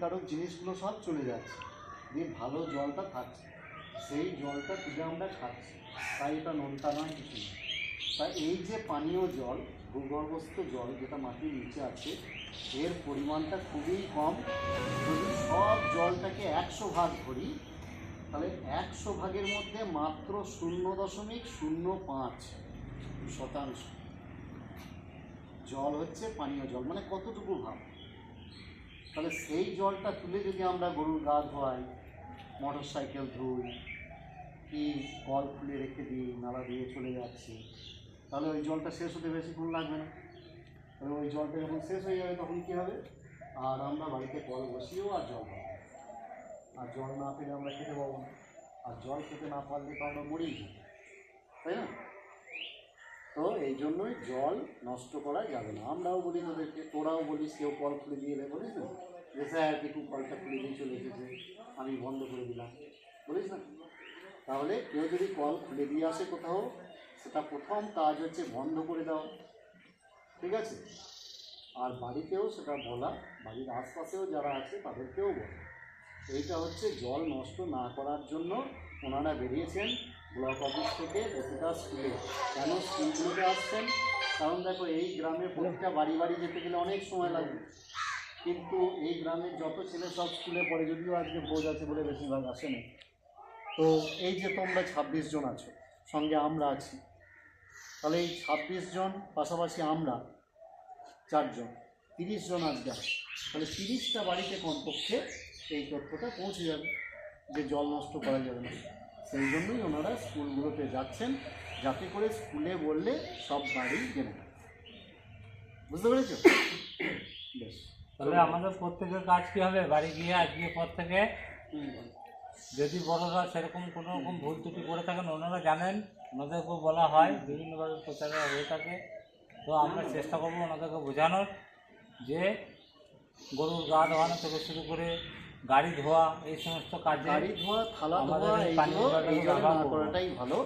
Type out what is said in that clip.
ক্ষতিকারক জিনিসগুলো সব চলে যাচ্ছে, দিয়ে ভালো জলটা থাকছে, সেই জলটা তুলে আমরা খাচ্ছি, তাই এটা নোনতা নয়, কিছু নয়। তাই এই যে পানীয় জল, ভূগর্ভস্থ জল যেটা মাটির নিচে আছে, এর পরিমাণটা খুবই কম। যদি সব জলটাকে 100 ভাগ ধরি, তাহলে 100 ভাগের মধ্যে মাত্র 0.05% জল হচ্ছে পানীয় জল। মানে কতটুকু ভাব, তাহলে সেই জলটা তুলে যদি আমরা গরুর গা ধোয়াই, মোটর সাইকেল ধুই, কি কল খুলে রেখে দিই, নালা দিয়ে চলে যাচ্ছি, তাহলে ওই জলটা শেষ হতে বেশিক্ষণ লাগবে না। তাহলে ওই জলটা যখন শেষ হয়ে যাবে তখন কী হবে, আর আমরা বাড়িতে কল বসিয়েও আর জল পাবো, আর জল না পেলে আমরা খেতে পাবো না, আর জল খেতে না পারলে তো আমরা মরেই যাবো, তাই না? তো এই জন্যই জল নষ্ট করা যাবে না। আমরাও বলি তোদেরকে, তোরাও বলিস, কেউ কল খুলে দিয়ে এলে বলিস না যে স্যার একটু কলটা খুলে দিয়ে চলে এসেছে, আমি বন্ধ করে দিলাম, বলিস না? তাহলে কেউ যদি কল খুলে দিয়ে আসে কোথাও, সেটা প্রথম কাজ হচ্ছে বন্ধ করে দাও, ঠিক আছে? আর বাড়িতেও সেটা বলা, বাড়ির আশপাশেও যারা আছে তাদেরকেও বলা। এইটা হচ্ছে জল নষ্ট না করার জন্য ওনারা বেরিয়েছেন ব্লক অফিস থেকে প্রতিটা স্কুলে। কেন স্কুলগুলোতে আসছেন? কারণ দেখো, এই গ্রামে প্রতিটা বাড়ি বাড়ি যেতে গেলে অনেক সময় লাগবে, কিন্তু এই গ্রামের যত ছেলে সব স্কুলে পড়ে, যদিও আজকে ভোজ আছে বলে বেশিরভাগ আসেনি। তো এই যে তোমরা 26 জন আছো, সঙ্গে আমরা আছি, তাহলে এই 26 জন পাশাপাশি আমরা 4 জন, 30 জন আজকে আছে। তাহলে 30টা বাড়িতে কমপক্ষে এই তথ্যটা পৌঁছে যাবে যে জল নষ্ট করা যাবে না। সেই জন্যই ওনারা স্কুলগুলোতে যাচ্ছেন, যাতে করে স্কুলে বললে সব বাড়ি জেনে নেয়। বুঝতে পেরেছো? বেশ, তাহলে আমাদের প্রত্যেকের কাজ কী হবে, বাড়ি গিয়ে আজকের পর থেকে যদি বড়রা সেরকম কোনো রকম ভুল ত্রুটি করে থাকেন, ওনারা জানেন, ওনাদেরকেও বলা হয়, বিভিন্নভাবে প্রচার হয়ে থাকে। তো আমরা চেষ্টা করবো ওনাদেরকে বোঝানোর যে গরুর গা ধোয়ানো থেকে শুরু করে গাড়ি ধোয়া, এই সমস্ত কাজে গাড়ি ধোয়া, থালা ধোয়া, এই জলে না করাটাই ভালো।